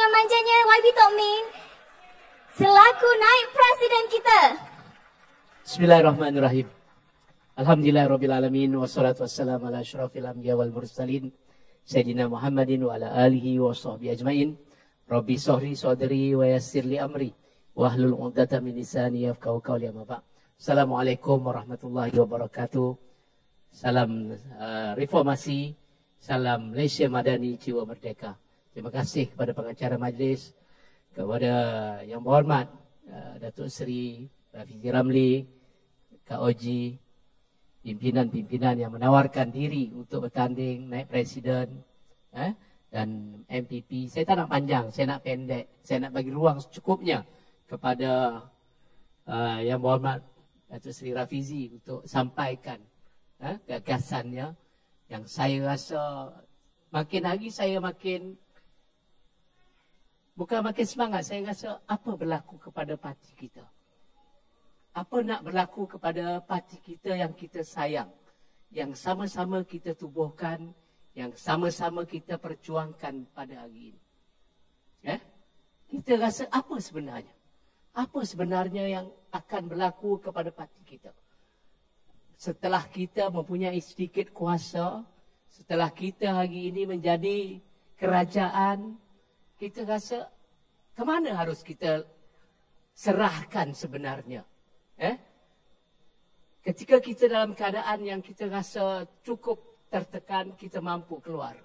dengan manjanya YB Tok Min selaku naib presiden kita. Bismillahirrahmanirrahim. Alhamdulillahirrabbilalamin. Wassalatu wassalamu ala asyrafil anbiya wal mursalin Sayyidina Muhammadin wa ala alihi wa sahbihi ajmain. Rabbi sahri sadri wa yassir li amri wahlul 'uqdatam min lisani yafqahu qawli. Amma ba'd. Assalamualaikum warahmatullahi wabarakatuh. Salam reformasi, salam Malaysia Madani, jiwa merdeka. Terima kasih kepada pengacara majlis, kepada yang berhormat Datuk Seri Rafizi Ramli, Kak Oji, pimpinan-pimpinan yang menawarkan diri untuk bertanding naik presiden dan MPP. Saya tak nak panjang, saya nak pendek. Saya nak bagi ruang secukupnya kepada yang berhormat Datuk Seri Rafizi untuk sampaikan gagasannya yang saya rasa makin hari saya makin, bukan makin semangat, saya rasa apa berlaku kepada parti kita. Apa nak berlaku kepada parti kita yang kita sayang, yang sama-sama kita tubuhkan, yang sama-sama kita perjuangkan pada hari ini. Kita rasa apa sebenarnya? Apa sebenarnya yang akan berlaku kepada parti kita? Setelah kita mempunyai sedikit kuasa, setelah kita hari ini menjadi kerajaan, kita rasa ke mana harus kita serahkan sebenarnya? Ketika kita dalam keadaan yang kita rasa cukup tertekan, kita mampu keluar.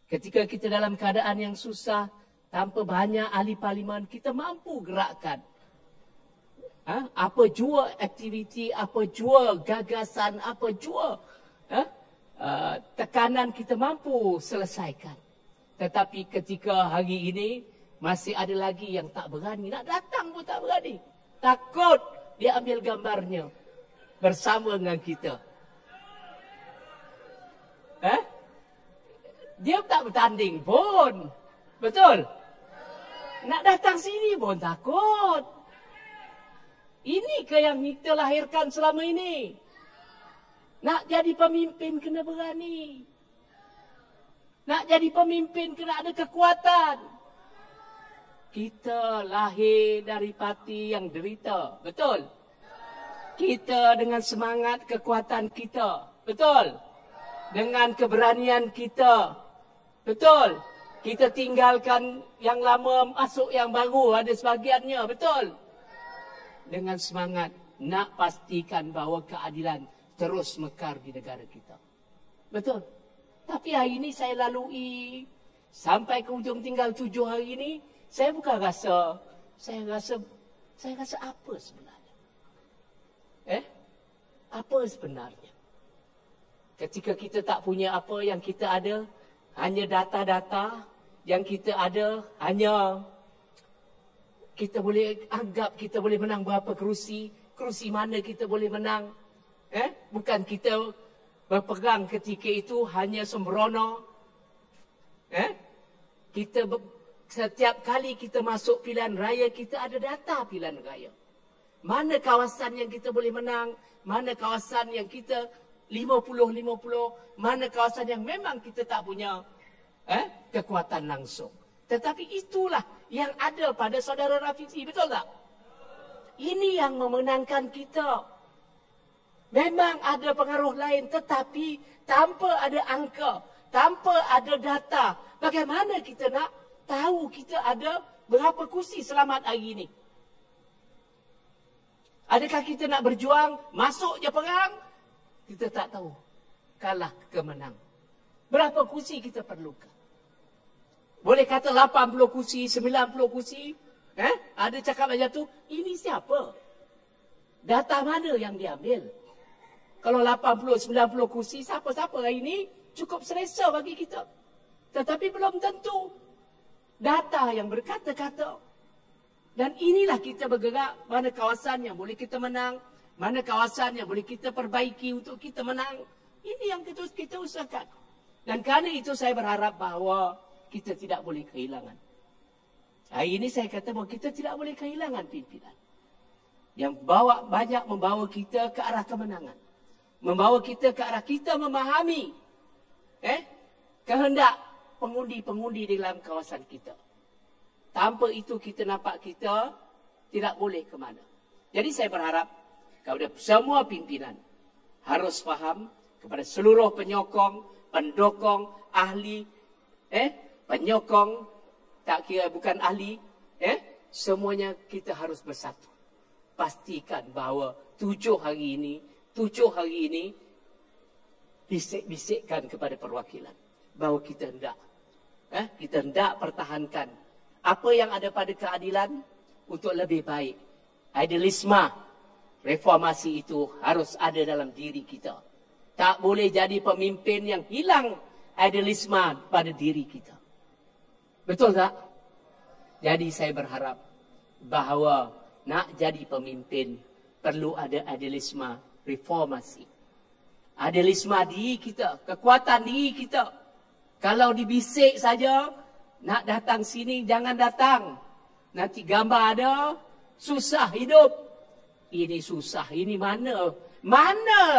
Ketika kita dalam keadaan yang susah, tanpa banyak ahli parlimen, kita mampu gerakkan. Apa jua aktiviti, apa jua gagasan, apa jua tekanan kita mampu selesaikan. Tetapi ketika hari ini masih ada lagi yang tak berani, nak datang pun tak berani. Takut dia ambil gambarnya bersama dengan kita. Dia tak bertanding pun. Betul? Nak datang sini pun takut. Ini ke yang kita lahirkan selama ini? Nak jadi pemimpin kena berani. Nak jadi pemimpin kena ada kekuatan. Kita lahir dari parti yang derita. Betul? Kita dengan semangat kekuatan kita. Betul? Dengan keberanian kita. Betul? Kita tinggalkan yang lama, masuk yang baru. Ada sebahagiannya. Betul? Dengan semangat nak pastikan bahawa keadilan terus mekar di negara kita. Betul? Tapi hari ini saya lalui sampai ke ujung tinggal 7 hari ini, saya bukan rasa, saya rasa apa sebenarnya? Apa sebenarnya? Ketika kita tak punya apa, yang kita ada hanya data-data, yang kita ada hanya kita boleh anggap kita boleh menang berapa kerusi, kerusi mana kita boleh menang. Bukan kita berpegang ketika itu hanya sembrono. Setiap kali kita masuk pilihan raya, kita ada data pilihan raya. Mana kawasan yang kita boleh menang, mana kawasan yang kita 50-50, mana kawasan yang memang kita tak punya kekuatan langsung. Tetapi itulah yang ada pada saudara Rafizi, betul tak? Ini yang memenangkan kita. Memang ada pengaruh lain, tetapi tanpa ada angka, tanpa ada data, bagaimana kita nak tahu kita ada berapa kursi selamat hari ini? Adakah kita nak berjuang, masuk je perang, kita tak tahu, kalah ke menang. Berapa kursi kita perlukan? Boleh kata 80 kursi, 90 kursi. Ada cakap macam tu. Ini siapa? Data mana yang diambil? Kalau 80, 90 kursi, siapa-siapa hari ini cukup selesa bagi kita. Tetapi belum tentu. Data yang berkata-kata. Dan inilah kita bergerak, mana kawasan yang boleh kita menang, mana kawasan yang boleh kita perbaiki untuk kita menang. Ini yang kita usahakan. Dan kerana itu saya berharap bahawa kita tidak boleh kehilangan. Hari ini saya kata bahawa kita tidak boleh kehilangan pimpinan yang banyak membawa kita ke arah kemenangan. Membawa kita ke arah kita memahami kehendak pengundi-pengundi di dalam kawasan kita. Tanpa itu kita nampak kita tidak boleh ke mana. Jadi saya berharap kepada semua pimpinan harus faham, kepada seluruh penyokong, pendukung, ahli, penyokong, tak kira bukan ahli, semuanya kita harus bersatu. Pastikan bahawa 7 hari ini bisik-bisikkan kepada perwakilan bahawa kita hendak pertahankan apa yang ada pada keadilan untuk lebih baik. Idealisme reformasi itu harus ada dalam diri kita. Tak boleh jadi pemimpin yang hilang idealisme pada diri kita. Betul tak? Jadi saya berharap bahawa nak jadi pemimpin perlu ada idealisme reformasi. Idealisme diri kita, kekuatan diri kita. Kalau dibisik saja, nak datang sini jangan datang. Nanti gambar ada, susah hidup. Ini susah, ini mana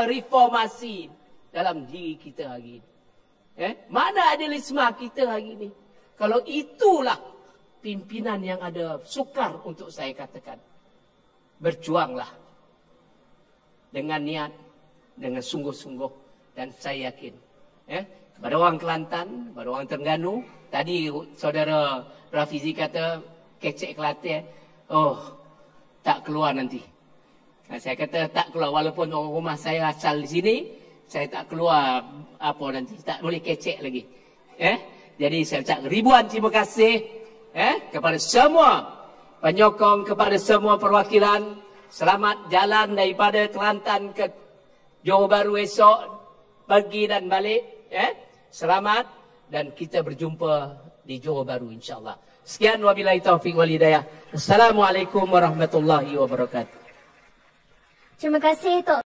reformasi dalam diri kita hari ini? Mana idealisme kita hari ini? Kalau itulah pimpinan yang ada, sukar untuk saya katakan. Berjuanglah dengan niat, dengan sungguh-sungguh, dan saya yakin kepada orang Kelantan, kepada orang Terengganu, tadi saudara Rafizi kata kecek Kelantan, tak keluar nanti. Saya kata tak keluar, walaupun orang rumah saya asal di sini, saya tak keluar apa nanti, tak boleh kecek lagi. Jadi saya ucap ribuan terima kasih kepada semua penyokong, kepada semua perwakilan. Selamat jalan daripada Kelantan ke Johor Bahru esok, pergi dan balik. Selamat, dan kita berjumpa di Johor Bahru insyaAllah. Sekian, wabillahi taufiq wal hidayah. Assalamualaikum warahmatullahi wabarakatuh. Terima kasih Tok